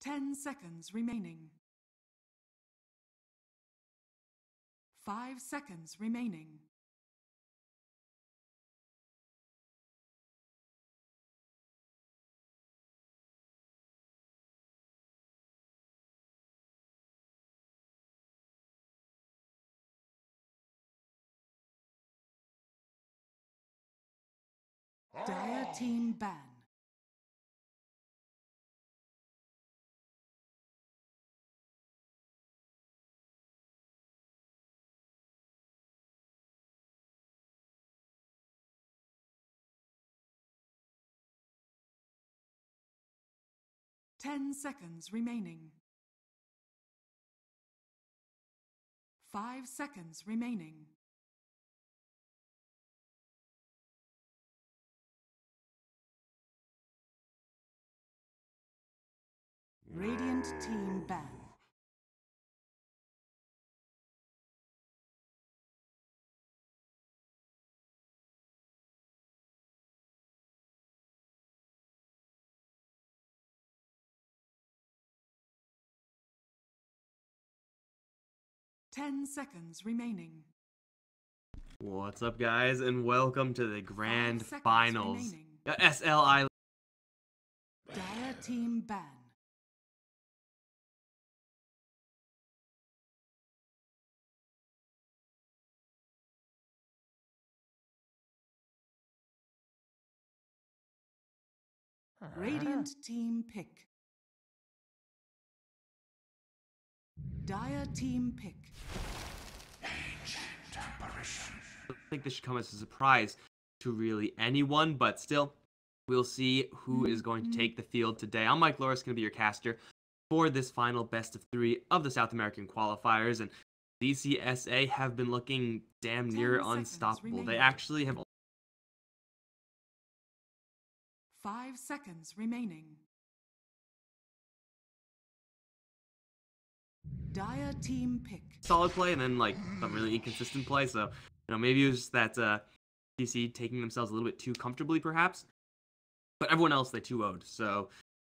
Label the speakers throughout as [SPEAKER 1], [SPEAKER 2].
[SPEAKER 1] 10 seconds remaining. 5 seconds remaining. Dire team ban. Ten seconds remaining. 5 seconds remaining. Radiant team ban. Ten seconds remaining.
[SPEAKER 2] What's up, guys, and welcome to the grand finals. SLI.
[SPEAKER 1] Dire team ban. Radiant team pick. Dire team pick.
[SPEAKER 2] I don't think this should come as a surprise to really anyone, but still, we'll see who is going to take the field today. I'm Mike Loris, going to be your caster for this final best of 3 of the South American qualifiers, and DC.SA have been looking damn near unstoppable. They actually have
[SPEAKER 1] 5 seconds remaining. Dire team pick.
[SPEAKER 2] solid play and then like some really inconsistent play. So, maybe it was just that DC taking themselves a little bit too comfortably, perhaps. But everyone else they 2-0'd. So,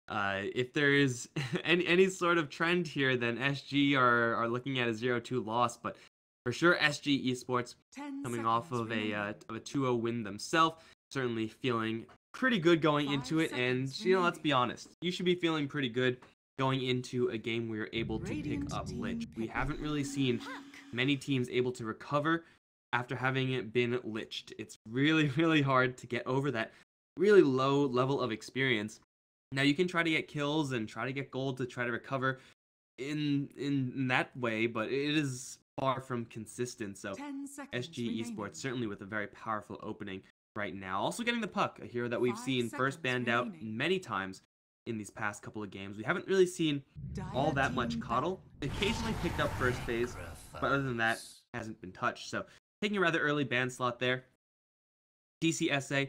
[SPEAKER 2] if there is any sort of trend here, then SG are looking at a 0-2 loss. But for sure, SG Esports coming off of a 2-0 win themselves, certainly feeling pretty good going into it. And let's be honest, you should be feeling pretty good going into a game where you're able to pick up Lich. We haven't really seen many teams able to recover after having been liched. It's really, really hard to get over that really low level of experience. Now, you can try to get kills and try to get gold to try to recover in that way, but it is far from consistent. So SG Esports certainly with a very powerful opening right now. Also getting the puck, a hero that we've seen first banned out many times in these past couple of games. We haven't really seen all that much coddle. Occasionally picked up first phase, but other than that, hasn't been touched. So taking a rather early ban slot there. DC.SA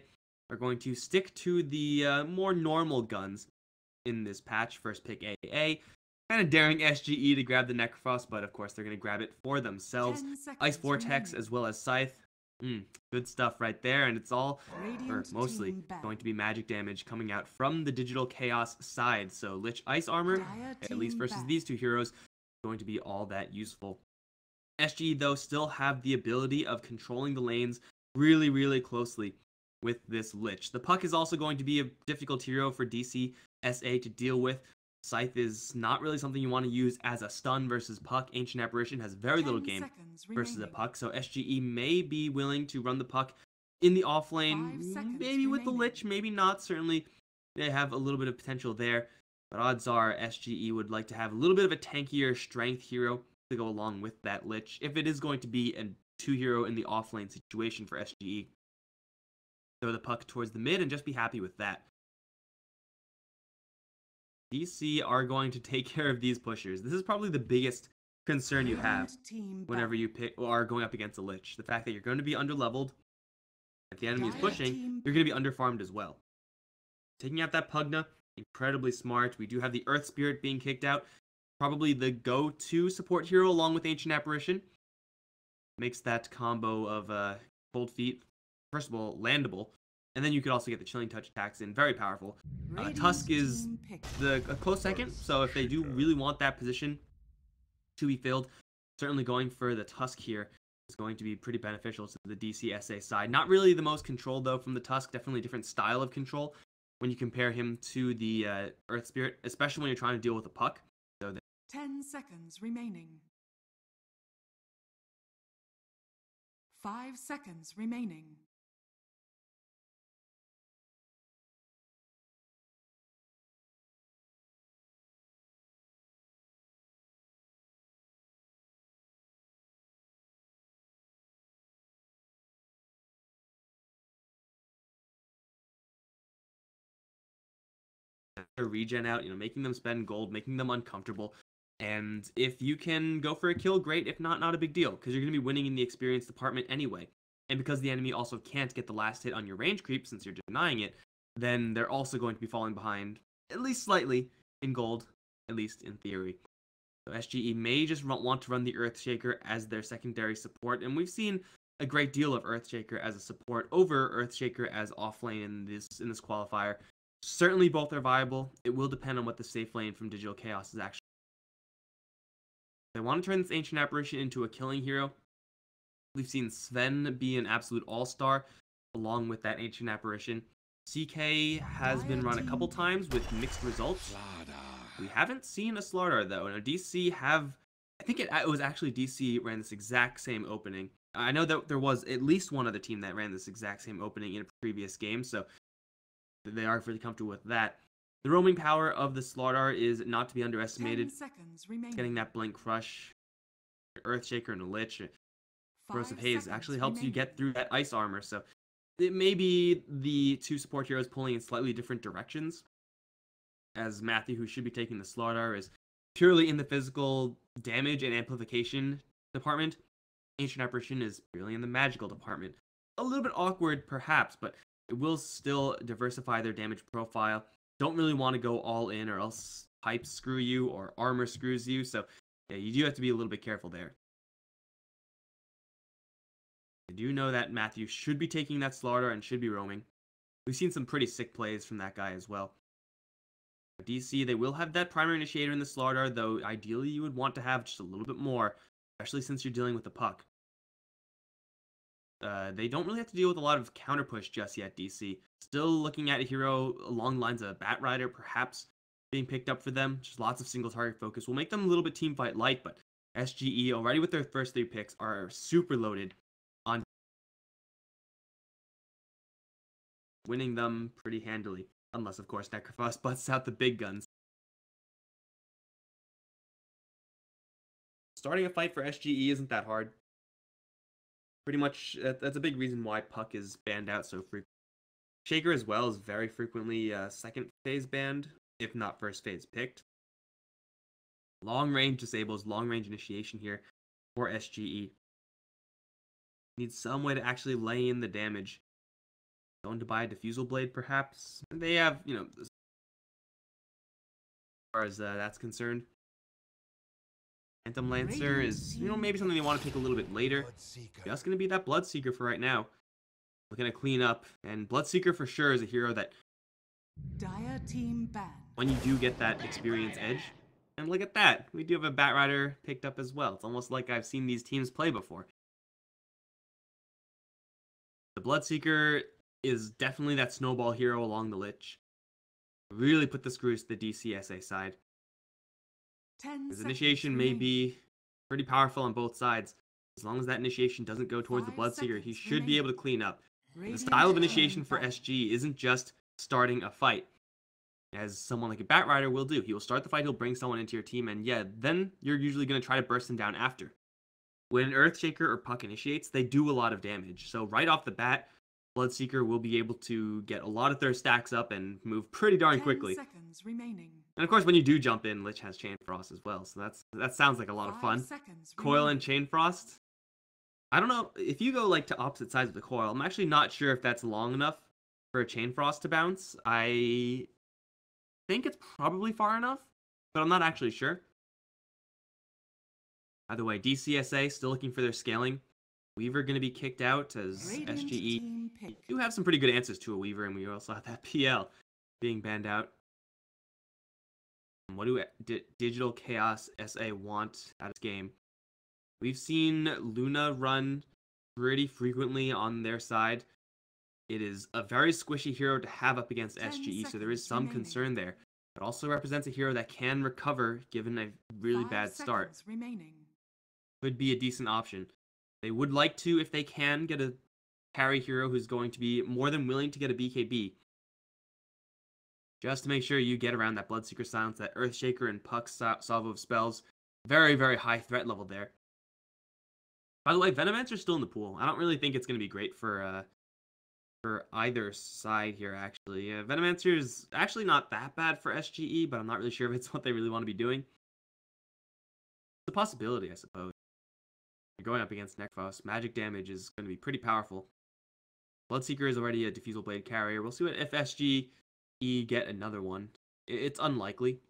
[SPEAKER 2] are going to stick to the more normal guns in this patch. First pick AA. Kind of daring SGE to grab the Necrofrost, but of course they're going to grab it for themselves. Ice Vortex as well as Scythe. Good stuff right there, and it's all, or mostly, going to be magic damage coming out from the digital Chaos side. So Lich Ice Armor, at least versus these two heroes, going to be all that useful. SG, though, still have the ability of controlling the lanes really, really closely with this Lich. The puck is also going to be a difficult hero for DC.SA to deal with. Scythe is not really something you want to use as a stun versus puck. Ancient Apparition has very little game versus a puck, so SGE may be willing to run the puck in the offlane, maybe with the Lich, maybe not. Certainly, they have a little bit of potential there, but odds are SGE would like to have a little bit of a tankier strength hero to go along with that Lich, if it is going to be a 2-hero in the offlane situation for SGE. Throw the puck towards the mid and just be happy with that. DC are going to take care of these pushers. This is probably the biggest concern you have whenever you are going up against a Lich. The fact that you're going to be underleveled. If the enemy is pushing, you're going to be underfarmed as well. Taking out that Pugna, incredibly smart. We do have the Earth Spirit being kicked out. Probably the go-to support hero along with Ancient Apparition. Makes that combo of Cold Feet, first of all, landable. And then you could also get the Chilling Touch attacks in. Very powerful. Tusk is
[SPEAKER 1] team pick.
[SPEAKER 2] a close second, so if they do really want that position to be filled, certainly going for the Tusk here is going to be pretty beneficial to the DC.SA side. Not really the most control, though, from the Tusk. Definitely a different style of control when you compare him to the Earth Spirit, especially when you're trying to deal with a puck. So
[SPEAKER 1] 10 seconds remaining. 5 seconds remaining.
[SPEAKER 2] regen out, making them spend gold, making them uncomfortable. And if you can go for a kill, great. If not, not a big deal, because you're going to be winning in the experience department anyway. And because the enemy also can't get the last hit on your range creep, since you're denying it, then they're also going to be falling behind, at least slightly, in gold, at least in theory. So SGE may just want to run the Earthshaker as their secondary support, and we've seen a great deal of Earthshaker as a support over Earthshaker as offlane in this qualifier. Certainly both are viable. It will depend on what the safe lane from Digital Chaos is actually. They want to turn this Ancient Apparition into a killing hero. We've seen Sven be an absolute all-star along with that Ancient Apparition. CK has been run a couple times with mixed results. We haven't seen a Slardar though. Now DC have, I think it was actually DC ran this exact same opening. I know that there was at least one other team that ran this exact same opening in a previous game, so they are really comfortable with that. The roaming power of the Slardar is not to be underestimated.
[SPEAKER 1] 10 seconds remaining.
[SPEAKER 2] Getting that Blink Crush, Earthshaker, and a Lich, Corrosive Haze actually helps you get through that ice armor. So it may be the two support heroes pulling in slightly different directions, as Matthew, who should be taking the Slardar, is purely in the physical damage and amplification department. Ancient Apparition is purely in the magical department. A little bit awkward, perhaps, but it will still diversify their damage profile. Don't really want to go all in, or else pipes screw you or armor screws you. So yeah, you do have to be a little bit careful there. I do know that Matthew should be taking that Slardar and should be roaming. We've seen some pretty sick plays from that guy as well. DC, they will have that primary initiator in the Slardar, though ideally you would want to have just a little bit more, especially since you're dealing with the puck. They don't really have to deal with a lot of counter push just yet, DC. Still looking at a hero along the lines of Bat Rider, perhaps being picked up for them. Just lots of single target focus will make them a little bit teamfight light, but SGE already with their first 3 picks are super loaded on winning them pretty handily. Unless, of course, Necrophos busts out the big guns. Starting a fight for SGE isn't that hard. Pretty much, that's a big reason why Puck is banned out so frequently. Shaker as well is very frequently second phase banned, if not first phase picked. Long range disables long range initiation here for SGE. Need some way to actually lay in the damage. Going to buy a Diffusal Blade, perhaps. They have, as far as that's concerned. Phantom Lancer is, maybe something they want to take a little bit later. Just going to be that Bloodseeker for right now. Looking to clean up, and Bloodseeker for sure is a hero that
[SPEAKER 1] Dire team ban.
[SPEAKER 2] when you do get that experience edge, and look at that, we do have a Bat Rider picked up as well. It's almost like I've seen these teams play before. The Bloodseeker is definitely that snowball hero along the Lich. Really put the screws to the DC.SA side. His initiation may be pretty powerful on both sides. As long as that initiation doesn't go towards the Bloodseeker, he should be able to clean up. The style of initiation for SG isn't just starting a fight, as someone like a Bat Rider will do. He will start the fight, he'll bring someone into your team, and yeah, then you're usually going to try to burst them down after. When an Earthshaker or Puck initiates, they do a lot of damage. So right off the bat, Bloodseeker will be able to get a lot of their stacks up and move pretty darn quickly.
[SPEAKER 1] 10 seconds remaining.
[SPEAKER 2] And of course, when you do jump in, Lich has Chain Frost as well, so that sounds like a lot of
[SPEAKER 1] 5
[SPEAKER 2] fun.
[SPEAKER 1] seconds
[SPEAKER 2] Coil
[SPEAKER 1] remaining.
[SPEAKER 2] and Chain Frost. I don't know, if you go like to opposite sides of the coil, I'm actually not sure if that's long enough for a Chain Frost to bounce. I think it's probably far enough, but I'm not actually sure. Either way, DC.SA still looking for their scaling. Weaver going to be kicked out as
[SPEAKER 1] Radiant
[SPEAKER 2] SGE
[SPEAKER 1] team pick.
[SPEAKER 2] do have some pretty good answers to a Weaver, and we also have that PL. being banned out. What do Digital Chaos.SA want out of this game? We've seen Luna run pretty frequently on their side. It is a very squishy hero to have up against
[SPEAKER 1] 10
[SPEAKER 2] SGE, so there is
[SPEAKER 1] seconds
[SPEAKER 2] some
[SPEAKER 1] remaining.
[SPEAKER 2] concern there. It also represents a hero that can recover given a really
[SPEAKER 1] 5
[SPEAKER 2] bad start.
[SPEAKER 1] seconds remaining.
[SPEAKER 2] Could be a decent option. They would like to, if they can, get a carry hero who's going to be more than willing to get a BKB. Just to make sure you get around that Bloodseeker silence, that Earthshaker and Puck salvo of spells. Very, very high threat level there. By the way, Venomancer's still in the pool. I don't really think it's going to be great for either side here, actually. Venomancer is actually not that bad for SGE, but I'm not really sure if it's what they really want to be doing. It's a possibility, I suppose. You're going up against Nekphos. Magic damage is going to be pretty powerful. Bloodseeker is already a Diffusal Blade carrier. We'll see what if SGE get another one. It's unlikely.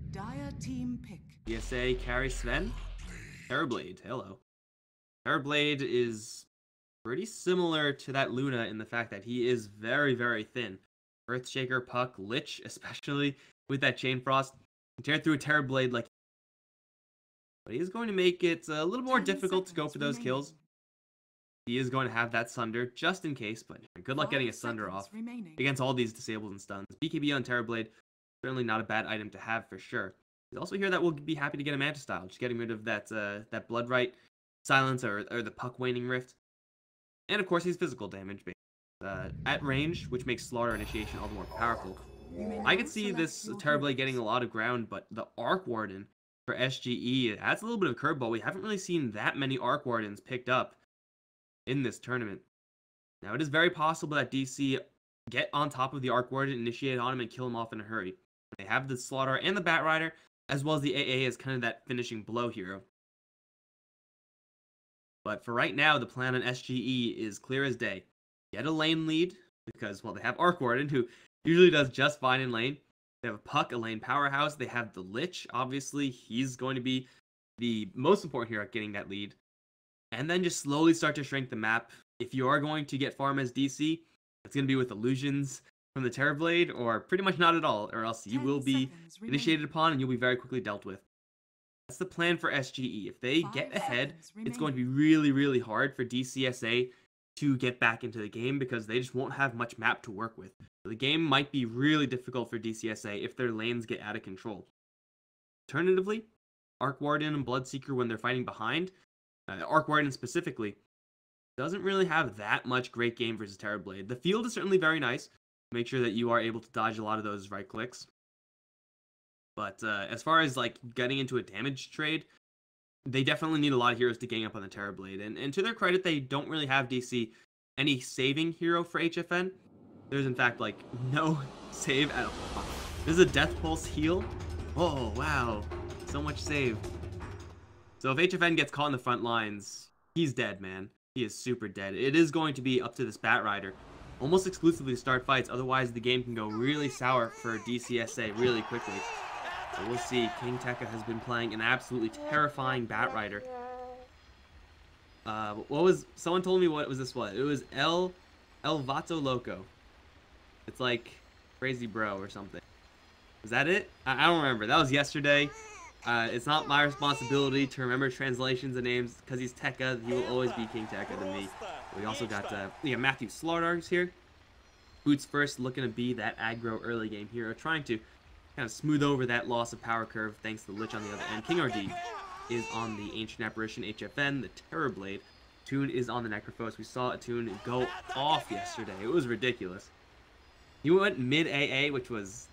[SPEAKER 1] Dire team pick.
[SPEAKER 2] DSA carry Sven. Terrorblade, hello. Terrorblade is pretty similar to that Luna in the fact that he is very, very thin. Earthshaker, Puck, Lich, especially with that Chain Frost, tear through a Terrorblade like. But he is going to make it a little more
[SPEAKER 1] 10
[SPEAKER 2] difficult to go for those
[SPEAKER 1] seconds
[SPEAKER 2] kills. He is going to have that Sunder just in case, but good luck getting a
[SPEAKER 1] 5
[SPEAKER 2] Sunder
[SPEAKER 1] seconds
[SPEAKER 2] off
[SPEAKER 1] remaining.
[SPEAKER 2] against all these disables and stuns. BKB on Terrorblade, certainly not a bad item to have for sure. There's also here that we'll be happy to get a Manta Style, just getting rid of that that Bloodright silence or the Puck Waning Rift. And of course, he's physical damage at range, which makes Slaughter Initiation all the more powerful.
[SPEAKER 1] You may
[SPEAKER 2] I
[SPEAKER 1] now
[SPEAKER 2] could see
[SPEAKER 1] select
[SPEAKER 2] this
[SPEAKER 1] your
[SPEAKER 2] Terrorblade
[SPEAKER 1] heroes.
[SPEAKER 2] getting a lot of ground, but the Arc Warden for SGE adds a little bit of curveball. We haven't really seen that many Arc Wardens picked up in this tournament. Now, it is very possible that DC get on top of the Arc Warden, initiate on him, and kill him off in a hurry. They have the Slaughter and the Batrider, as well as the AA as kind of that finishing blow hero. But for right now, the plan on SGE is clear as day. Get a lane lead, because, well, they have Arc Warden, who usually does just fine in lane. They have a Puck, a lane powerhouse. They have the Lich, obviously. He's going to be the most important hero at getting that lead. And then just slowly start to shrink the map. If you are going to get farm as DC, it's going to be with illusions from the Terrorblade, or pretty much not at all, or else you
[SPEAKER 1] 10
[SPEAKER 2] will be
[SPEAKER 1] seconds
[SPEAKER 2] initiated
[SPEAKER 1] remaining.
[SPEAKER 2] upon and you'll be very quickly dealt with. That's the plan for SGE. If they
[SPEAKER 1] 5
[SPEAKER 2] get ahead,
[SPEAKER 1] seconds
[SPEAKER 2] it's going to
[SPEAKER 1] remaining.
[SPEAKER 2] be really, really hard for DC.SA to get back into the game because they just won't have much map to work with. So the game might be really difficult for DC.SA if their lanes get out of control. Alternatively, Arc Warden and Bloodseeker, when they're fighting behind, Arc Warden specifically, doesn't really have that much great game versus Terrorblade. The field is certainly very nice. Make sure that you are able to dodge a lot of those right clicks. But as far as like getting into a damage trade, they definitely need a lot of heroes to gang up on the Terrorblade. And to their credit, they don't really have DC any saving hero for HFN. There's in fact like no save at all. This is a Death Pulse heal. Oh wow, so much save. So if HFN gets caught in the front lines, he's dead, man. He is super dead. It is going to be up to this Batrider almost exclusively to start fights, otherwise the game can go really sour for DC.SA really quickly. So we'll see. King Tekka has been playing an absolutely terrifying Batrider. What was, someone told me what was this one? It was El Vato Loco. It's like Crazy Bro or something. Is that it? I don't remember. That was yesterday. It's not my responsibility to remember translations of names because he's Tekka. He will always be King Tekka to me. We also got Matthew Slaughter here. Boots first, looking to be that aggro early game hero, trying to kind of smooth over that loss of power curve thanks to the Lich on the other end. King RD is on the Ancient Apparition HFN, the Terrorblade. Toon is on the Necrophos. We saw a Toon go off yesterday. It was ridiculous. He went mid AA, which was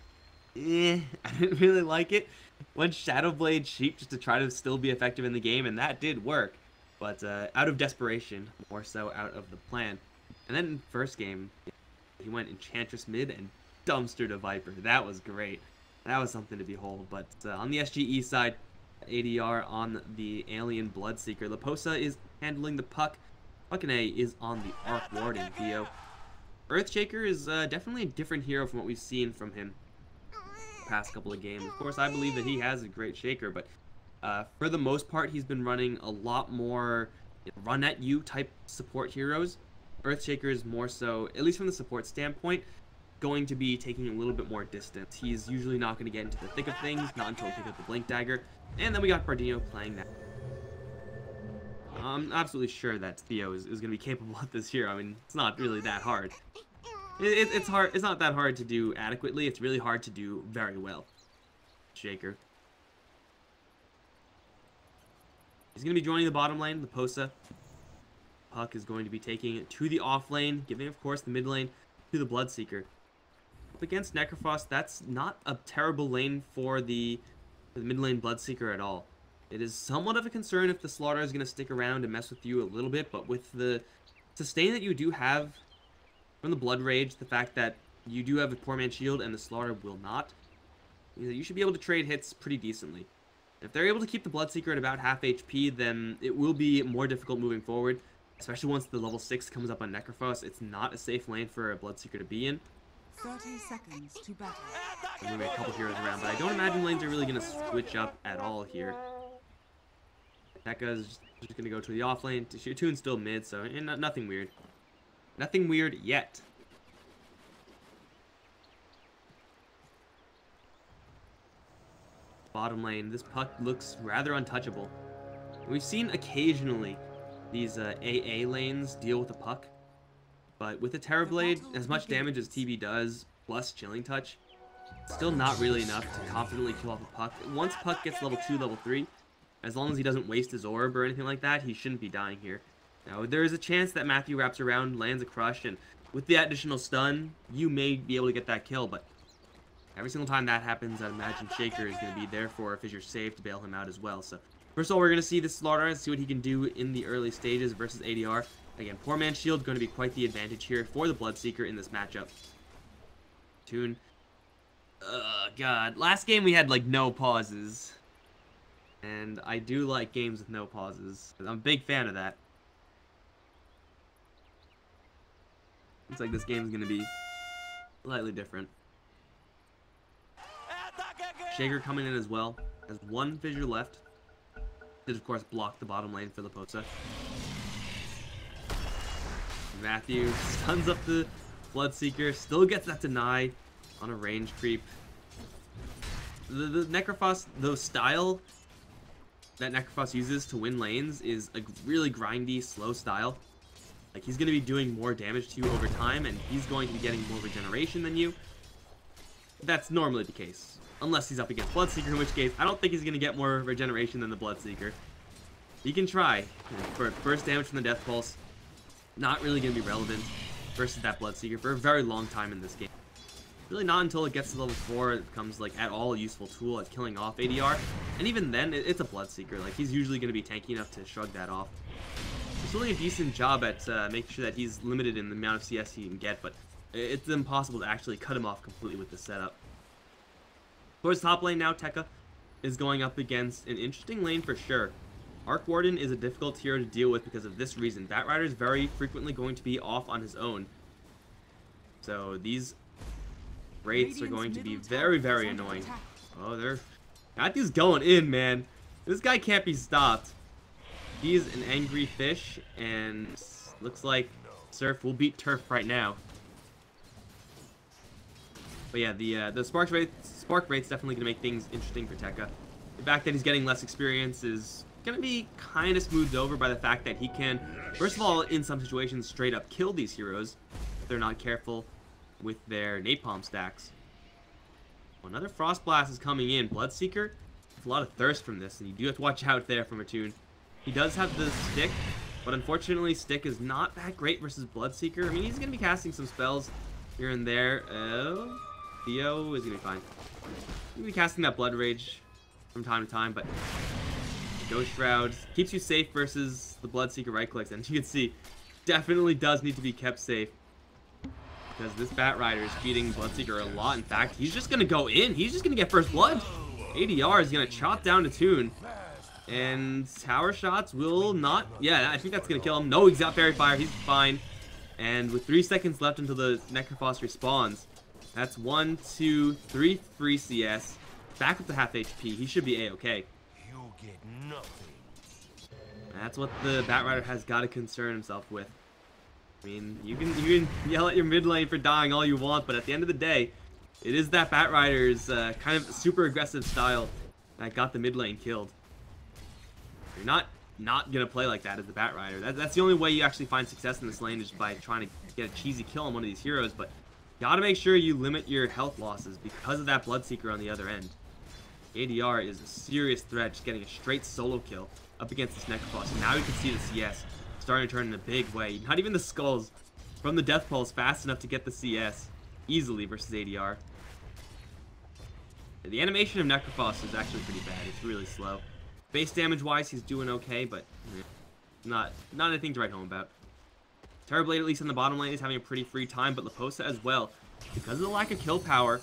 [SPEAKER 2] I didn't really like it. Went Shadowblade Sheep just to try to still be effective in the game, and that did work. But out of desperation, more so out of the plan. And then first game, he went Enchantress mid and dumpstered a Viper. That was great. That was something to behold. But on the SGE side, ADR on the Alien Bloodseeker. Laposa is handling the Puck. Puckane is on the Arc Warden Theo. Earthshaker is definitely a different hero from what we've seen from him the past couple of games. Of course, I believe that he has a great shaker, but for the most part, he's been running a lot more run at you type support heroes. Earthshaker is more so, at least from the support standpoint, going to be taking a little bit more distance. He's usually not going to get into the thick of things, not until he picks up the Blink Dagger. And then we got Bardino playing that. I'm absolutely sure that Theo is going to be capable of this hero. I mean, it's not really that hard. It's hard. It's not that hard to do adequately. It's really hard to do very well. Shaker. He's going to be joining the bottom lane, the Posa. Puck is going to be taking it to the off lane, giving, of course, the mid lane to the Bloodseeker. Up against Necrophos, that's not a terrible lane for the mid lane Bloodseeker at all. It is somewhat of a concern if the Slaughter is going to stick around and mess with you a little bit, but with the sustain that you do have from the Blood Rage, the fact that you do have a Poor Man's Shield and the Slaughter will not, you should be able to trade hits pretty decently. If they're able to keep the Bloodseeker at about half HP, then it will be more difficult moving forward, especially once the level 6 comes up on Necrophos. It's not a safe lane for a Bloodseeker to be in.
[SPEAKER 1] 30 seconds to battle.
[SPEAKER 2] I'm moving a couple heroes around, but I don't imagine lanes are really going to switch up at all here. Tekka's just going to go to the off lane. Toon's still mid, so nothing weird. Nothing weird yet. Bottom lane, this Puck looks rather untouchable. We've seen occasionally these AA lanes deal with the Puck, but with the Terrorblade, as much damage as TB does, plus Chilling Touch, still not really enough to confidently kill off a Puck. Once Puck gets level 2, level 3, as long as he doesn't waste his orb or anything like that, he shouldn't be dying here. Now, there is a chance that Matthew wraps around, lands a crush, and with the additional stun, you may be able to get that kill, but every single time that happens, I'd imagine Shaker is going to be there for a Fissure save to bail him out as well. So, first of all, we're going to see the Slaughter and see what he can do in the early stages versus ADR. Again, Poor Man's Shield going to be quite the advantage here for the Bloodseeker in this matchup. Toon. God. Last game we had, like, no pauses. And I do like games with no pauses. I'm a big fan of that. Looks like this game's going to be slightly different. Shaker coming in as well. Has one Fissure left. Did, of course, block the bottom lane for the Posa. Matthew stuns up the Bloodseeker. Still gets that deny on a range creep. The Necrophos, the style that Necrophos uses to win lanes is a really grindy, slow style. Like, he's going to be doing more damage to you over time, and he's going to be getting more regeneration than you. That's normally the case. Unless he's up against Bloodseeker, in which case, I don't think he's going to get more regeneration than the Bloodseeker. He can try. For first damage from the Death Pulse, not really going to be relevant versus that Bloodseeker for a very long time in this game. Really not until it gets to level 4 it becomes, like, at all a useful tool at killing off ADR. And even then, it's a Bloodseeker. Like, he's usually going to be tanky enough to shrug that off. He's doing a decent job at making sure that he's limited in the amount of CS he can get, but it's impossible to actually cut him off completely with this setup. Towards top lane now, Tekka is going up against an interesting lane for sure. Arc Warden is a difficult hero to deal with because of this reason. Batrider is very frequently going to be off on his own. So these Wraiths are going to be very, very annoying. Oh, Matthew's going in, man. This guy can't be stopped. He's an angry fish, and looks like Surf will beat Turf right now. But yeah, the Spark Wraith's definitely going to make things interesting for Tekka. The fact that he's getting less experience is going to be kind of smoothed over by the fact that he can, first of all, in some situations, straight up kill these heroes if they're not careful with their Napalm stacks. Another Frost Blast is coming in. Bloodseeker, there's a lot of thirst from this, and you do have to watch out there from a Toon. He does have the Stick, but unfortunately Stick is not that great versus Bloodseeker. I mean, he's going to be casting some spells here and there. Theo is going to be fine. He's going to be casting that Blood Rage from time to time, but Ghost Shroud keeps you safe versus the Bloodseeker right clicks, and you can see, definitely does need to be kept safe. Because this Batrider is feeding Bloodseeker a lot. In fact, he's just going to go in. He's just going to get first blood. ADR is going to chop down to Toon. And tower shots will not... Yeah, I think that's going to kill him. No, he's got Fairy Fire. He's fine. And with 3 seconds left until the Necrophos respawns, that's 1, 2, 3 free CS. Back up to half HP. He should be A-okay.
[SPEAKER 3] You get nothing.
[SPEAKER 2] That's what the Batrider has got to concern himself with. I mean, you can yell at your mid lane for dying all you want, but at the end of the day, it is that Batrider's kind of super aggressive style that got the mid lane killed. You're not gonna play like that as the Batrider. That's the only way you actually find success in this lane, is by trying to get a cheesy kill on one of these heroes. But you gotta make sure you limit your health losses because of that Bloodseeker on the other end. ADR is a serious threat, just getting a straight solo kill up against this Necrophos. Now you can see the CS starting to turn in a big way. Not even the skulls from the Death Pulse fast enough to get the CS easily versus ADR. The animation of Necrophos is actually pretty bad. It's really slow. Base damage wise, he's doing okay, but not anything to write home about. Terrorblade, at least in the bottom lane, is having a pretty free time, but Leposa as well, because of the lack of kill power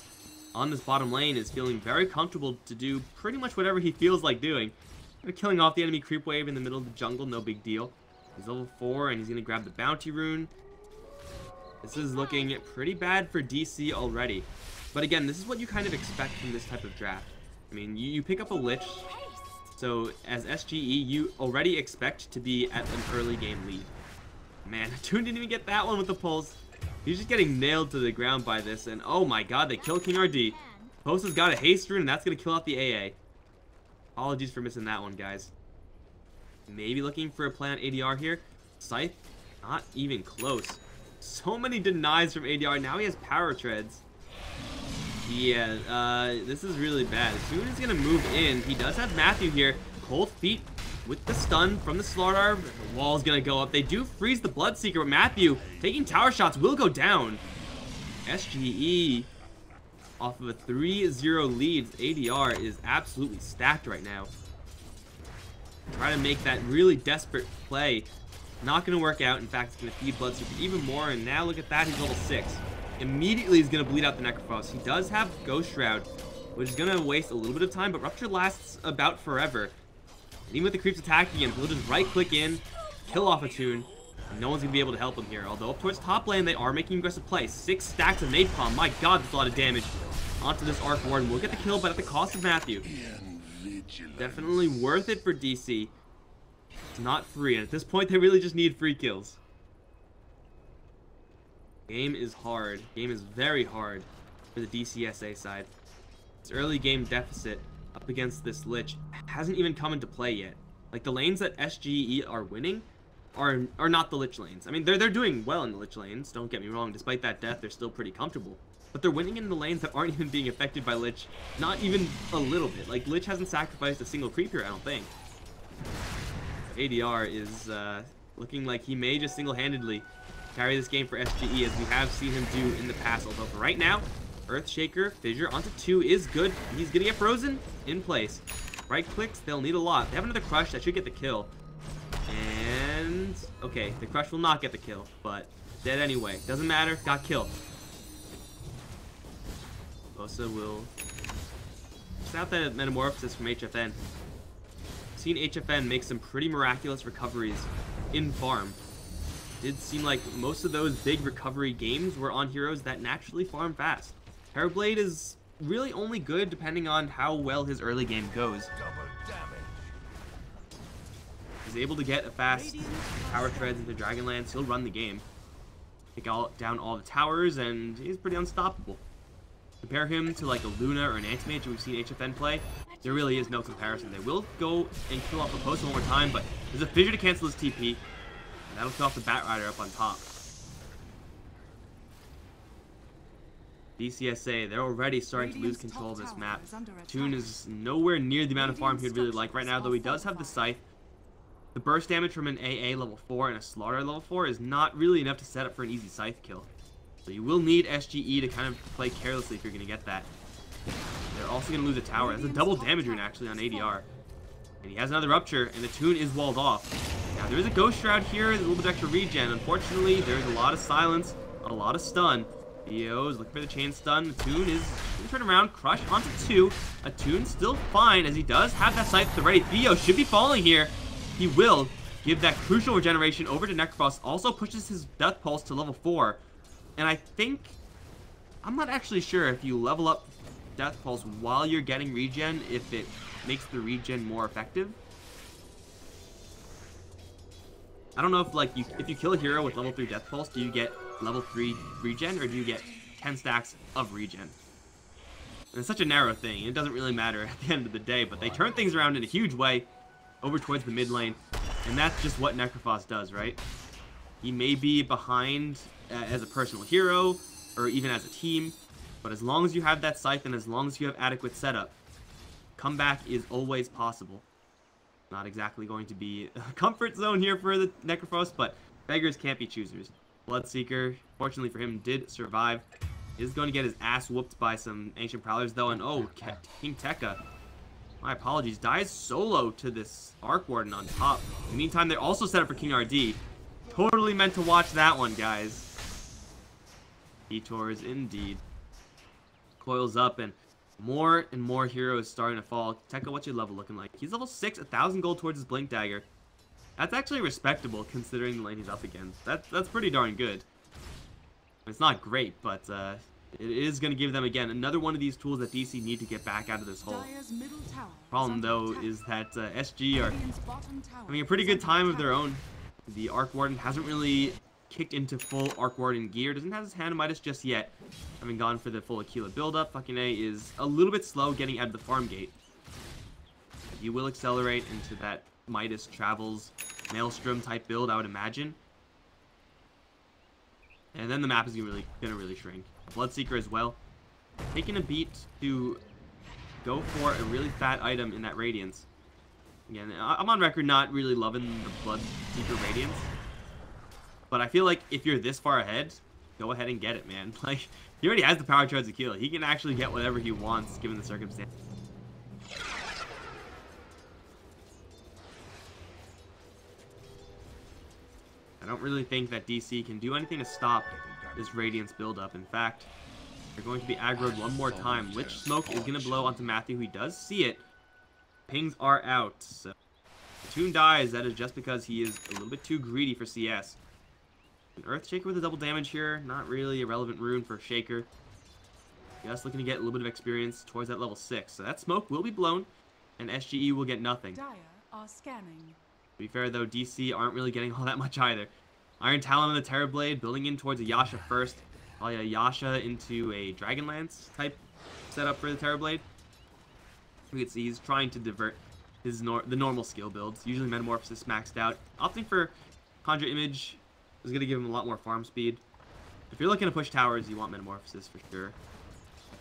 [SPEAKER 2] on this bottom lane, is feeling very comfortable to do pretty much whatever he feels like doing. Killing off the enemy creep wave in the middle of the jungle, no big deal. He's level 4, and he's going to grab the bounty rune. This is looking pretty bad for DC already. But again, this is what you kind of expect from this type of draft. I mean, you pick up a Lich, so as SGE, you already expect to be at an early game lead. Man, Toon didn't even get that one with the pulse. He's just getting nailed to the ground by this, and oh my god, they kill King RD. Post has got a haste rune, and that's going to kill out the AA. Apologies for missing that one, guys. Maybe looking for a play on ADR here. Scythe, not even close. So many denies from ADR. Now he has power treads. Yeah, this is really bad. As soon as he's going to move in, he does have Matthew here. Cold Feet with the stun from the Slardar. The wall's going to go up. They do freeze the Bloodseeker, but Matthew taking tower shots will go down. SGE off of a 3-0 lead. ADR is absolutely stacked right now. Try to make that really desperate play. Not going to work out. In fact, it's going to feed Bloodseeker even more. And now look at that. He's level 6. Immediately he's going to bleed out the Necrophos. He does have Ghost Shroud, which is going to waste a little bit of time, but Rupture lasts about forever. And even with the creeps attacking him, he'll just right-click in, kill off a Toon, and no one's going to be able to help him here. Although up towards top lane, they are making aggressive play. 6 stacks of Napalm. My god, that's a lot of damage onto this Arc Warden. We'll get the kill, but at the cost of Matthew. Definitely worth it for DC. It's not free, and at this point, they really just need free kills. Game is hard. Game is very hard for the DC.SA side. This early game deficit up against this Lich hasn't even come into play yet. Like, the lanes that SGE are winning are not the Lich lanes. I mean, they're doing well in the Lich lanes, don't get me wrong. Despite that death, they're still pretty comfortable. But they're winning in the lanes that aren't even being affected by Lich, not even a little bit. Like, Lich hasn't sacrificed a single creep here, I don't think. ADR is looking like he may just single-handedly carry this game for SGE, as we have seen him do in the past. Although for right now, Earthshaker, Fissure onto 2 is good. He's gonna get frozen in place. Right clicks, they'll need a lot. They have another Crush that should get the kill. And okay, the Crush will not get the kill, but dead anyway. Doesn't matter, got killed. Bosa will just out the Metamorphosis from HFN. Seen HFN make some pretty miraculous recoveries in farm. Did seem like most of those big recovery games were on heroes that naturally farm fast. Terrorblade is really only good depending on how well his early game goes. He's able to get a fast power treads into Dragonlance, he'll run the game. Take down all the towers, and he's pretty unstoppable. Compare him to like a Luna or an Anti-Mage we've seen HFN play, there really is no comparison. They will go and kill off the post one more time, but there's a Fissure to cancel his TP. That'll kill off the Batrider up on top. DC.SA, they're already starting to lose control of this map. Toon is nowhere near the amount of farm he'd really like right now, though he does have the Scythe. The burst damage from an AA level 4 and a Slaughter level 4 is not really enough to set up for an easy Scythe kill. So you will need SGE to kind of play carelessly if you're going to get that. They're also going to lose a tower. That's a double damage rune actually on ADR. And he has another Rupture, and the Toon is walled off. Now, there is a Ghost Shroud here, a little bit extra regen. Unfortunately, there's a lot of silence, a lot of stun. Theo is looking for the chain stun. The Toon is going to turn around, Crush onto 2. A Toon still fine, as he does have that Scythe at the ready. Theo should be falling here. He will give that crucial regeneration over to Necrophos. Also pushes his Death Pulse to level 4. And I think, I'm not actually sure if you level up Death Pulse while you're getting regen, if it makes the regen more effective. I don't know if like if you kill a hero with level 3 Death Pulse, do you get level 3 regen or do you get 10 stacks of regen? And it's such a narrow thing. It doesn't really matter at the end of the day, but they turn things around in a huge way over towards the mid lane, and that's just what Necrophos does, right? He may be behind as a personal hero or even as a team, but as long as you have that scythe and as long as you have adequate setup, comeback is always possible. Not exactly going to be a comfort zone here for the Necrophos, but beggars can't be choosers. Bloodseeker, fortunately for him, did survive. Is going to get his ass whooped by some Ancient Prowlers, though, and oh, King Tekka, my apologies, dies solo to this Arc Warden on top. In the meantime, they're also set up for King RD. Totally meant to watch that one, guys. Detours, indeed. Coils up, and more heroes starting to fall. Tekka, what's your level looking like? He's level 6, 1,000 gold towards his Blink Dagger. That's actually respectable considering the lane he's up against. That's pretty darn good. It's not great, but it is going to give them, again, another one of these tools that DC need to get back out of this hole. Problem, though, is that SG are having a pretty good time of their own. The Arc Warden hasn't really kicked into full Arc Warden gear. Doesn't have his Hand of Midas just yet. Having gone for the full Aquila build-up, fucking A is a little bit slow getting out of the farm gate. You will accelerate into that Midas Travels Maelstrom type build, I would imagine. And then the map is gonna really shrink. Bloodseeker as well. Taking a beat to go for a really fat item in that Radiance. Again, I'm on record not really loving the Bloodseeker Radiance. But I feel like if you're this far ahead, go ahead and get it, man. Like, he already has the power charge to kill. He can actually get whatever he wants, given the circumstance. I don't really think that DC can do anything to stop this Radiance build-up. In fact, they're going to be aggroed one more time. Lich Smoke is going to blow onto Matthew. He does see it. Pings are out. So, the Toon dies. That is just because he is a little bit too greedy for CS. An Earthshaker with a double damage here. Not really a relevant rune for Shaker. Just looking to get a little bit of experience towards that level 6. So that smoke will be blown, and SGE will get nothing.
[SPEAKER 1] Dire are scanning.
[SPEAKER 2] To be fair, though, DC aren't really getting all that much either. Iron Talon on the Terrorblade, building in towards a Yasha first. Probably a Yasha into a Dragonlance type setup for the Terrorblade. We can see he's trying to divert his the normal skill builds. Usually Metamorphosis maxed out. Opting for Conjure Image is going to give him a lot more farm speed. If you're looking to push towers, you want Metamorphosis for sure.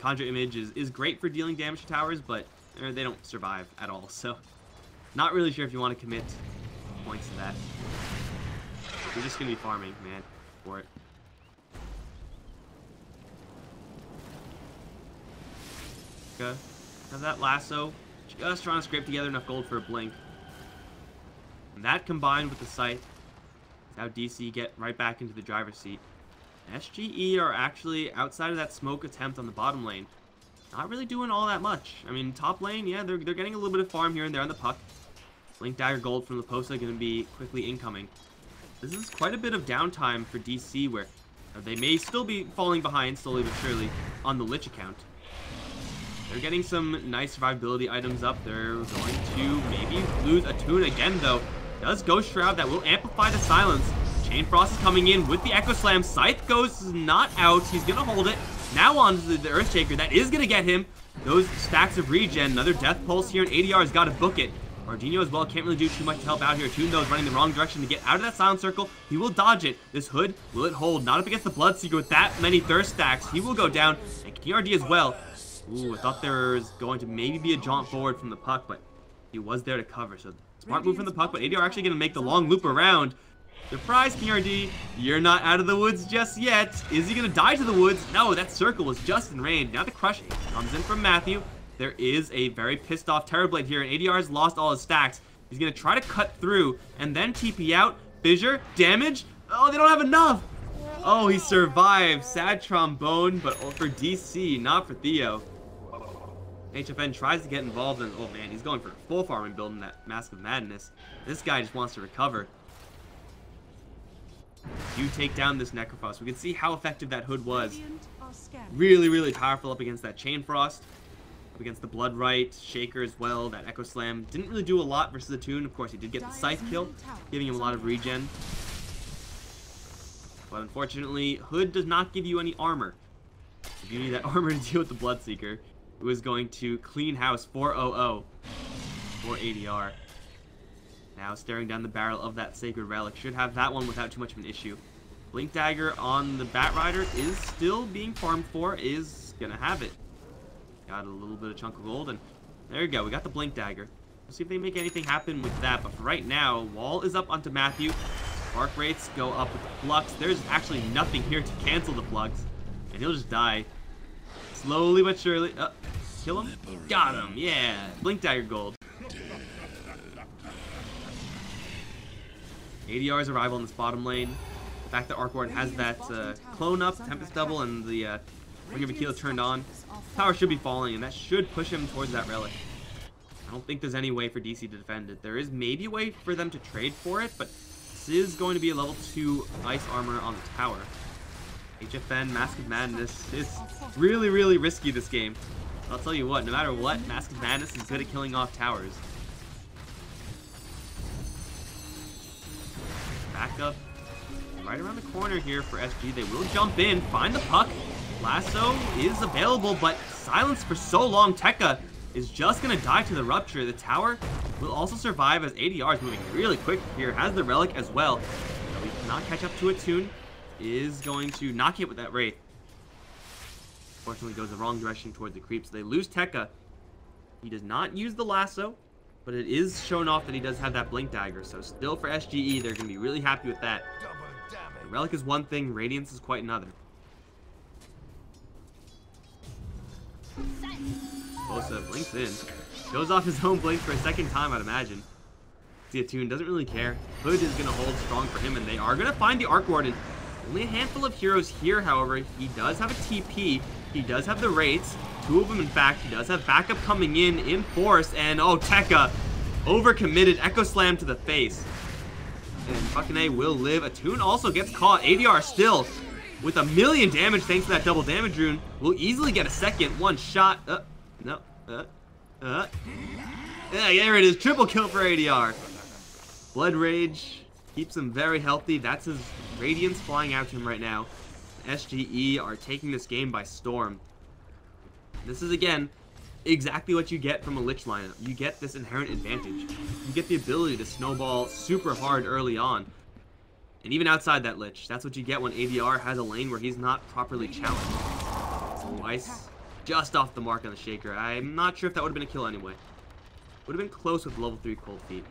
[SPEAKER 2] Conjure Image is great for dealing damage to towers, but they don't survive at all. So, not really sure if you want to commit points to that. You're just going to be farming, man, for it. Okay. Have that lasso. Just trying to scrape together enough gold for a blink. And that combined with the scythe is how DC get right back into the driver's seat. SGE are actually, outside of that smoke attempt on the bottom lane, not really doing all that much. I mean, top lane, yeah, they're getting a little bit of farm here and there on the puck. Blink Dagger gold from Leposa going to be quickly incoming. This is quite a bit of downtime for DC where they may still be falling behind slowly but surely on the Lich account. They're getting some nice survivability items up. They're going to maybe lose a Toon again, though. Does Ghost Shroud that will amplify the silence. Chain Frost is coming in with the Echo Slam. Scythe Ghost is not out. He's going to hold it. Now on to the Earthshaker. That is going to get him those stacks of regen. Another Death Pulse here, and ADR's got to book it. Ardino as well can't really do too much to help out here. Toon, though, is running the wrong direction to get out of that silent circle. He will dodge it. This hood, will it hold? Not up against the Bloodseeker with that many Thirst stacks. He will go down. And King RD as well. Ooh, I thought there was going to maybe be a jaunt forward from the puck, but he was there to cover. So smart move from the puck, but ADR actually going to make the long loop around. Surprise, King RD. You're not out of the woods just yet. Is he going to die to the woods? No, that circle was just in range. Now the crush comes in from Matthew. There is a very pissed off Terrorblade here, and ADR has lost all his stacks. He's going to try to cut through and then TP out. Fissure, damage. Oh, they don't have enough. Oh, he survived. Sad trombone, but for DC, not for Theo. HFN tries to get involved, and oh man, he's going for a full farming build in that Mask of Madness. This guy just wants to recover. You take down this Necrophos. We can see how effective that hood was. Really, really powerful up against that Chain Frost. Up against the Blood Right, Shaker as well, that Echo Slam. Didn't really do a lot versus the Toon. Of course, he did get the Scythe kill, giving him a lot of regen. But unfortunately, Hood does not give you any armor. If you need that armor to deal with the Bloodseeker, who is going to clean house 4-0-0 for ADR. Now staring down the barrel of that Sacred Relic. Should have that one without too much of an issue. Blink Dagger on the Bat Rider is still being farmed for, is gonna have it. Got a little bit of chunk of gold, and there you go, we got the Blink Dagger. We'll see if they make anything happen with that, but for right now, Wall is up onto Matthew. Spark rates go up with the Flux. There's actually nothing here to cancel the Flux, and he'll just die. Slowly but surely. Kill him? Got him, yeah. Blink Dagger gold. ADR's arrival in this bottom lane. The fact that Arc Ward has that clone up, Tempest Double, and the Ring of Aquila turned on. Tower should be falling, and that should push him towards that relic. I don't think there's any way for DC to defend it. There is maybe a way for them to trade for it, but this is going to be a level 2 ice armor on the tower. HFN, Mask of Madness is really, really risky this game. I'll tell you what, no matter what, Mask of Madness is good at killing off towers. Back up right around the corner here for SG. They will jump in, find the puck. Lasso is available, but silenced for so long. Tekka is just going to die to the Rupture. The tower will also survive as ADR is moving really quick here. Has the Relic as well. So he cannot catch up to a Toon. Is going to not hit with that Wraith. Fortunately goes the wrong direction towards the creep. So they lose Tekka. He does not use the Lasso, but it is shown off that he does have that Blink Dagger. So still for SGE, they're going to be really happy with that. The Relic is one thing, Radiance is quite another. Bosa blinks in. Goes off his own blink for a second time, I'd imagine. See, a Toon doesn't really care. Hood is going to hold strong for him, and they are going to find the Arc Warden. Only a handful of heroes here, however. He does have a TP. He does have the Wraiths. 2 of them, in fact. He does have backup coming in force. And, oh, Tekka. Overcommitted. Echo Slam to the face. And fucking A will live. A Toon also gets caught. ADR still with 1,000,000 damage thanks to that double damage rune. Will easily get a second. One shot. No. Yeah, there it is. Triple kill for ADR. Blood Rage keeps him very healthy. That's his Radiance flying out to him right now. SGE are taking this game by storm. This is, again, exactly what you get from a Lich lineup. You get this inherent advantage. You get the ability to snowball super hard early on. And even outside that Lich, that's what you get when ADR has a lane where he's not properly challenged. So Ice just off the mark on the Shaker. I'm not sure if that would have been a kill anyway. Would have been close with level 3 Cold Feet.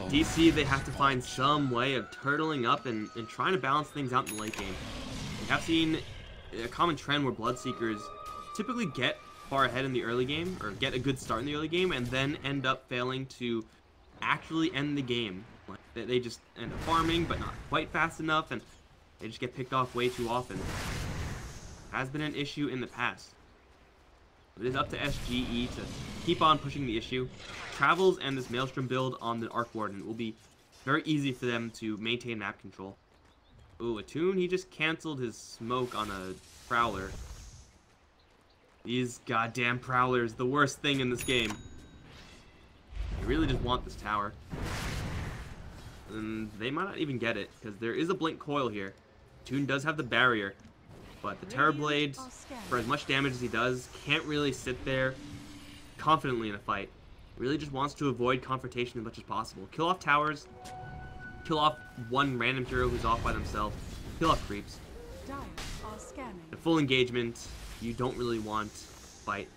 [SPEAKER 2] DC, they have to find some way of turtling up and trying to balance things out in the late game. We have seen a common trend where Bloodseekers typically get far ahead in the early game, or get a good start in the early game, and then end up failing to actually end the game. Like, they just end up farming, but not quite fast enough, and they just get picked off way too often. Has been an issue in the past. It is up to SGE to keep on pushing the issue. Travels and this Maelstrom build on the Arc Warden will be very easy for them to maintain map control. Ooh, a Toon, he just canceled his smoke on a Prowler. These goddamn Prowlers, the worst thing in this game. They really just want this tower. And they might not even get it, because there is a Blink Coil here. Toon does have the barrier. But the Terrorblade, for as much damage as he does, can't really sit there confidently in a fight. Really just wants to avoid confrontation as much as possible. Kill off towers, kill off one random hero who's off by themselves, kill off creeps. The full engagement, you don't really want to fight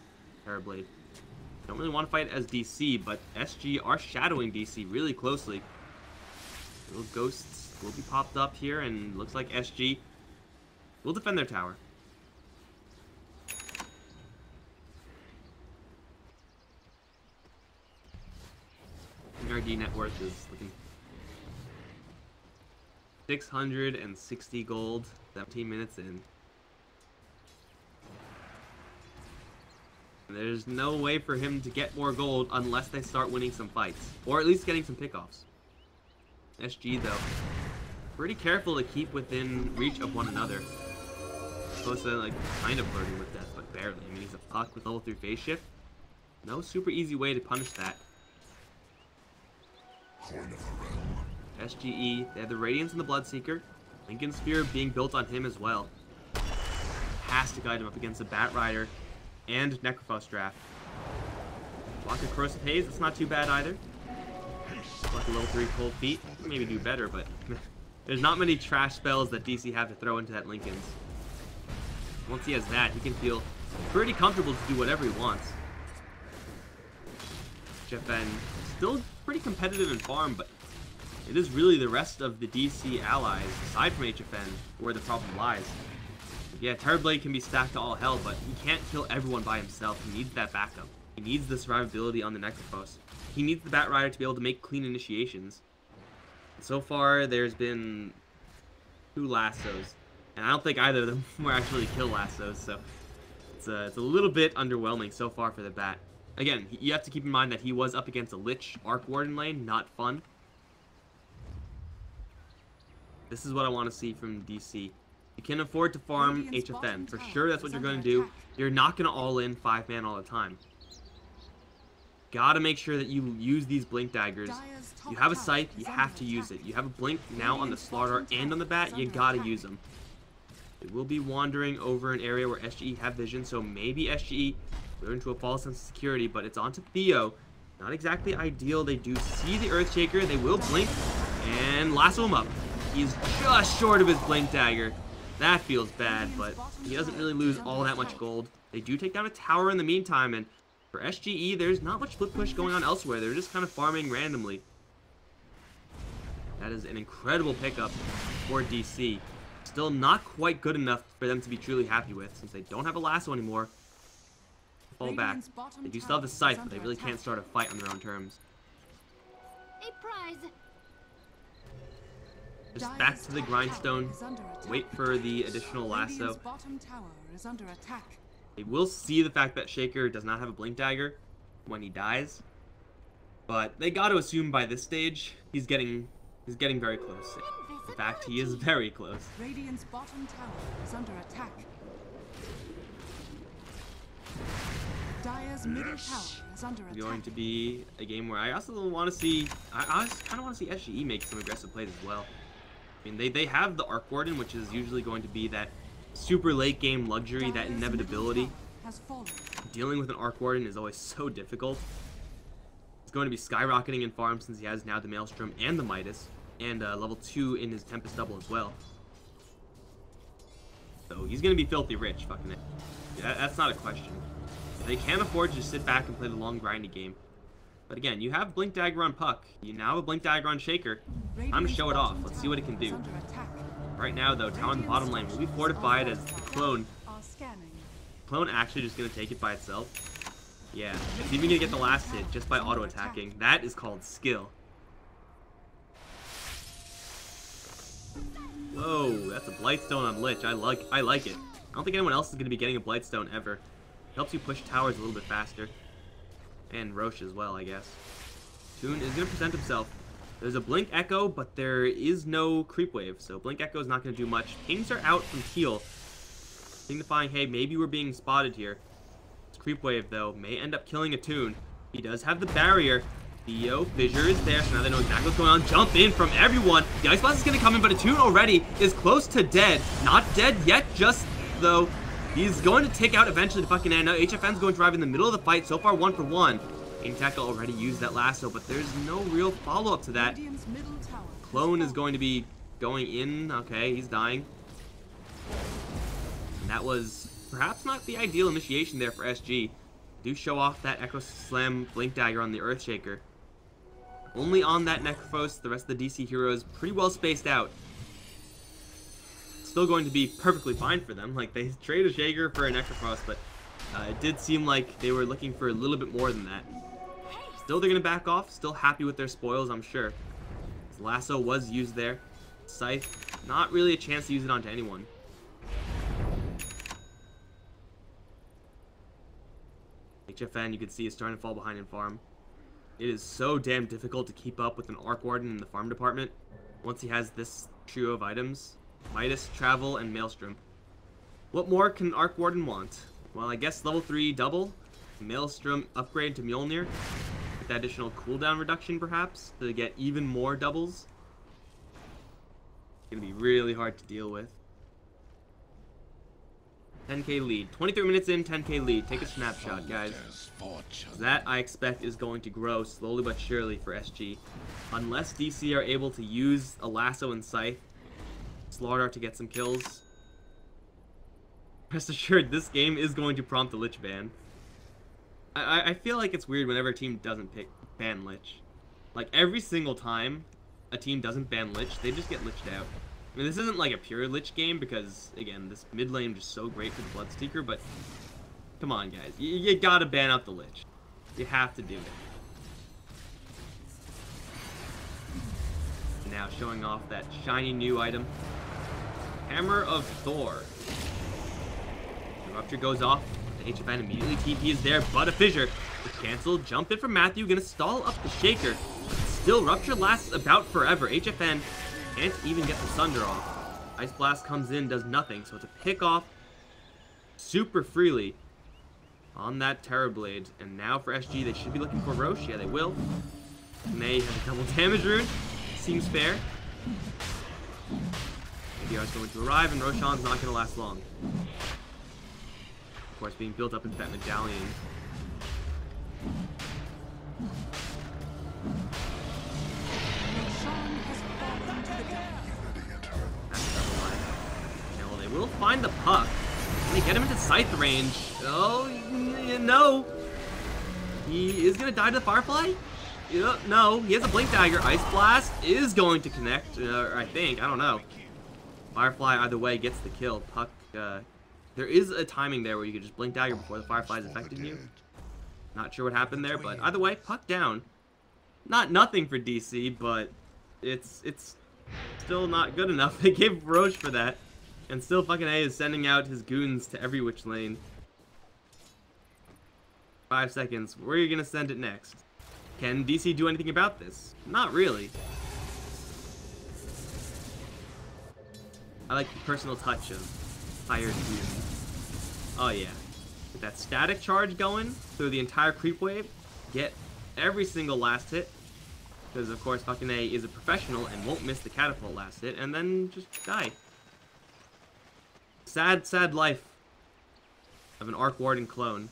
[SPEAKER 2] Terrorblade. You don't really want to fight as DC, but SG are shadowing DC really closely. Little ghosts will be popped up here, and looks like SG will defend their tower. RD net worth is looking 660 gold, 17 minutes in. There's no way for him to get more gold unless they start winning some fights, or at least getting some pickoffs. SG, though, pretty careful to keep within reach of one another. close to like kind of flirting with death, but barely. I mean, he's a puck with level 3 phase shift. No super easy way to punish that. SGE, they have the Radiance and the Bloodseeker. Lincoln Sphere being built on him as well. Fantastic item up against the Bat Rider and Necrophos draft. Block a Corrosive Haze, that's not too bad either. Block a level 3 Cold Feet, maybe do better, but there's not many trash spells that DC have to throw into that Lincoln's. Once he has that, he can feel pretty comfortable to do whatever he wants. HFN still pretty competitive in farm, but it is really the rest of the DC allies, aside from HFN, where the problem lies. Yeah, Terrorblade can be stacked to all hell, but he can't kill everyone by himself. He needs that backup. He needs the survivability on the Necrophos. He needs the Bat Rider to be able to make clean initiations. So far, there's been 2 lassos, and I don't think either of them were actually kill lassos, so it's a little bit underwhelming so far for the Bat. Again, you have to keep in mind that he was up against a Lich Arc Warden lane, not fun. This is what I want to see from DC. You can afford to farm HFN. For sure, that's what you're going to do. You're not going to all-in 5-man all the time. Gotta make sure that you use these Blink Daggers. You have a Scythe, you have to use it. You have a Blink now on the Slaughter and on the Bat, you gotta use them. It will be wandering over an area where SGE have vision, so maybe SGE go into a false sense of security, but it's onto Theo. Not exactly ideal. They do see the Earthshaker. They will blink and lasso him up. He's just short of his Blink Dagger. That feels bad, but he doesn't really lose all that much gold. They do take down a tower in the meantime, and for SGE, there's not much flip push going on elsewhere. They're just kind of farming randomly. That is an incredible pickup for DC. Still not quite good enough for them to be truly happy with, since they don't have a lasso anymore. Fall back. They do still have the Scythe, but they really can't start a fight on their own terms.
[SPEAKER 3] A prize.
[SPEAKER 2] Just back to the grindstone. Wait for the additional lasso. They will see the fact that Shaker does not have a Blink Dagger when he dies, but they got to assume by this stage he's getting very close. In fact, he is very close.
[SPEAKER 1] Radiant's bottom tower is under attack. Dire's middle tower is under attack.
[SPEAKER 2] It's going to be a game where I also want to see. I kind of want to see SGE make some aggressive plays as well. I mean, they have the Arc Warden, which is usually going to be that super late game luxury, that inevitability. Dealing with an Arc Warden is always so difficult. He's going to be skyrocketing in farm since he has now the Maelstrom and the Midas, and level 2 in his Tempest double as well. So he's going to be filthy rich, fucking it. Yeah, that's not a question. They can't afford to just sit back and play the long grindy game. But again, you have Blink Dagger on Puck. You now have a Blink Dagger on Shaker. Time to show it off. Let's see what it can do. Right now, though, tower in the bottom lane will be fortified as the clone. Clone actually just going to take it by itself. Yeah, it's even going to get the last hit just by auto-attacking. That is called skill. Whoa, that's a Blightstone on Lich. I like it. I don't think anyone else is going to be getting a Blightstone ever. It helps you push towers a little bit faster. And Roche as well, I guess. Toon is going to present himself. There's a Blink Echo, but there is no Creep Wave, so Blink Echo is not going to do much. Pings are out from Teal, signifying, hey, maybe we're being spotted here. This Creep Wave, though, may end up killing a Toon. He does have the barrier. Theo, Fissure is there, so now they know exactly what's going on. Jump in from everyone. The Ice Blast is going to come in, but a Toon already is close to dead. Not dead yet, just, though, he's going to take out eventually the fucking end. Now HFN's going to drive in the middle of the fight, so far 1 for 1. Intech already used that lasso, but there's no real follow-up to that. Clone is going to be going in. Okay, he's dying. And that was perhaps not the ideal initiation there for SG. Do show off that Echo Slam Blink Dagger on the Earthshaker. Only on that Necrophos, the rest of the DC heroes pretty well spaced out. Still going to be perfectly fine for them. Like, they traded a Shaker for a Necrophos, but it did seem like they were looking for a little bit more than that. Still, they're going to back off. Still happy with their spoils, I'm sure. His lasso was used there. Scythe, not really a chance to use it onto anyone. HFN, you can see, is starting to fall behind in farm. It is so damn difficult to keep up with an Arc Warden in the farm department once he has this trio of items. Midas, Travel, and Maelstrom. What more can Arc Warden want? Well, I guess level 3 double. Maelstrom upgrade to Mjolnir. With that additional cooldown reduction, perhaps, to get even more doubles. It's gonna be really hard to deal with. 10k lead. 23 minutes in, 10k lead. Take a snapshot, guys. That, I expect, is going to grow slowly but surely for SG. Unless DC are able to use a lasso and scythe, Slaughter to get some kills. Rest assured, this game is going to prompt the Lich ban. I feel like it's weird whenever a team doesn't ban Lich. Like, every single time a team doesn't ban Lich, they just get Liched out. I mean, this isn't like a pure Lich game because, again, this mid lane is just so great for the Bloodseeker, but come on, guys. You gotta ban out the Lich. You have to do it. Now showing off that shiny new item. Hammer of Thor. The Rupture goes off. The HFN immediately TP is there, but a fissure. The cancel. Jump in from Matthew. Gonna stall up the Shaker. Still, Rupture lasts about forever. HFN can't even get the Sunder off. Ice Blast comes in, does nothing, so it's a pick off super freely on that Terrorblade. And now for SG, they should be looking for Roche. Yeah, they will. May have a double damage rune. Seems fair. VG.R is going to arrive, and Roshan's not going to last long. Of course, being built up into that medallion. Will find the puck. Can they get him into scythe range? Oh, no. He is going to die to the Firefly? No, he has a Blink Dagger. Ice Blast is going to connect, I think. I don't know. Firefly, either way, gets the kill. Puck, there is a timing there where you could just Blink Dagger before the Firefly is affecting you. Not sure what happened there, but either way, Puck down. Nothing for DC, but it's still not good enough. They gave Roche for that. And still fucking A is sending out his goons to every which lane. 5 seconds. Where are you going to send it next? Can DC do anything about this? Not really. I like the personal touch of hired goons. Oh yeah. Get that static charge going through the entire creep wave. Get every single last hit. Because of course fucking A is a professional and won't miss the catapult last hit. And then just die. Sad, sad life of an Arc Warden clone.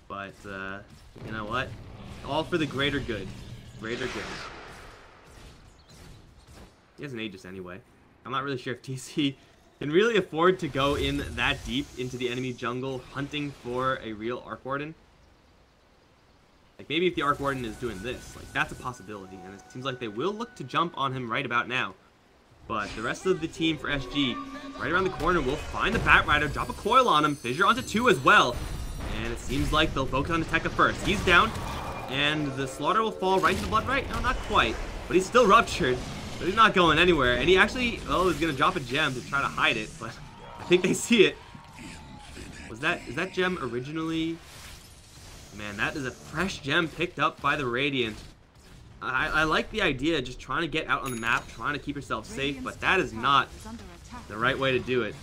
[SPEAKER 2] But, you know what? All for the greater good. Greater good. He has an Aegis anyway. I'm not really sure if TC can really afford to go in that deep into the enemy jungle hunting for a real Arc Warden. Like, maybe if the Arc Warden is doing this, like, that's a possibility. And it seems like they will look to jump on him right about now. But the rest of the team for SG, right around the corner, will find the Batrider, drop a coil on him, fissure onto 2 as well. And it seems like they'll focus on the Tekka first. He's down, and the Slaughter will fall right into the Blood Right. No, not quite. But he's still ruptured, but he's not going anywhere. And he actually, is going to drop a gem to try to hide it, but I think they see it. Is that gem originally? Man, that is a fresh gem picked up by the Radiant. I like the idea, just trying to get out on the map, trying to keep yourself safe, but that is not the right way to do it.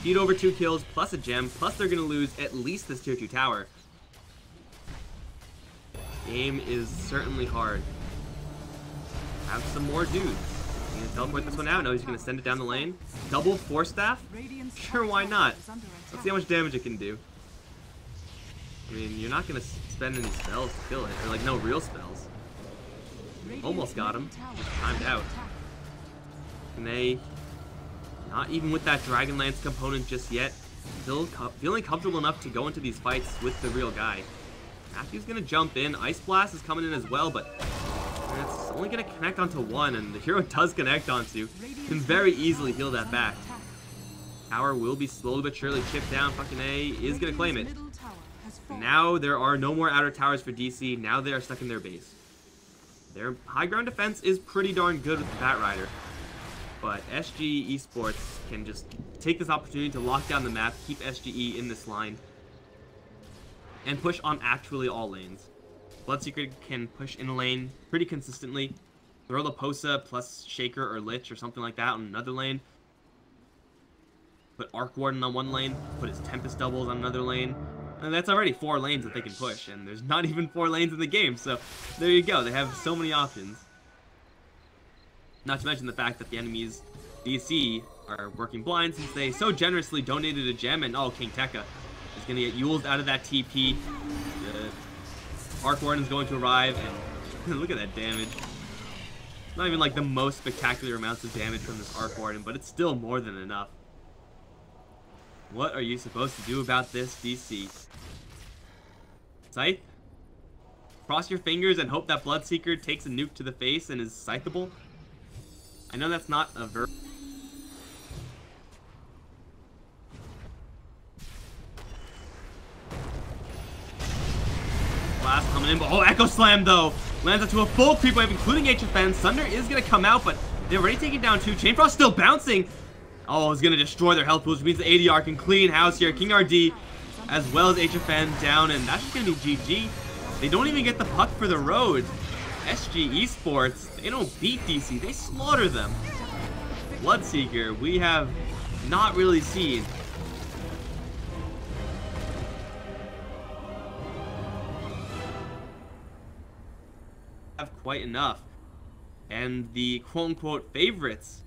[SPEAKER 2] Feed over 2 kills, plus a gem, plus they're going to lose at least this tier 2 tower. Game is certainly hard. Have some more dudes. He's going to teleport this one out. No, he's going to send it down the lane. Double Force Staff? Sure, why not? Let's see how much damage it can do. I mean, you're not going to spend any spells to kill it, or like no real spells. Almost got him, just timed out. And they, not even with that Dragonlance component just yet, still feeling comfortable enough to go into these fights with the real guy. Matthew's gonna jump in, Ice Blast is coming in as well, but it's only gonna connect onto 1, and the hero does connect onto, can very easily heal that back. Tower will be slowly but surely chipped down, fucking A is gonna claim it. Now there are no more outer towers for DC. Now they are stuck in their base. Their high ground defense is pretty darn good with the Batrider. But SG Esports can just take this opportunity to lock down the map, keep SGE in this line, and push on actually all lanes. Bloodseeker can push in a lane pretty consistently. Throw Laposa plus Shaker or Lich or something like that on another lane. put Arc Warden on one lane, put his Tempest doubles on another lane, and that's already 4 lanes that they can push, and there's not even 4 lanes in the game, so there you go, they have so many options. Not to mention the fact that the enemies DC are working blind since they so generously donated a gem, and oh, King Tekka is going to get Yuled out of that TP. The Arc Warden is going to arrive, and look at that damage. Not even like the most spectacular amounts of damage from this Arc Warden, but it's still more than enough. What are you supposed to do about this, DC? Scythe? Cross your fingers and hope that Bloodseeker takes a nuke to the face and is scytheable? I know that's not a verb. Blast coming in, but oh, Echo Slam though! Lands into a full creep wave, including HFN. Sunder is going to come out, but they've already taken down 2. Chainfrost still bouncing! Oh, it's going to destroy their health pools, which means the ADR can clean house here. King RD, as well as HFN down, and that's just going to be GG. They don't even get the puck for the road. SG Esports, they don't beat DC, they slaughter them. Bloodseeker, we have not really seen. Have quite enough. And the quote-unquote favorites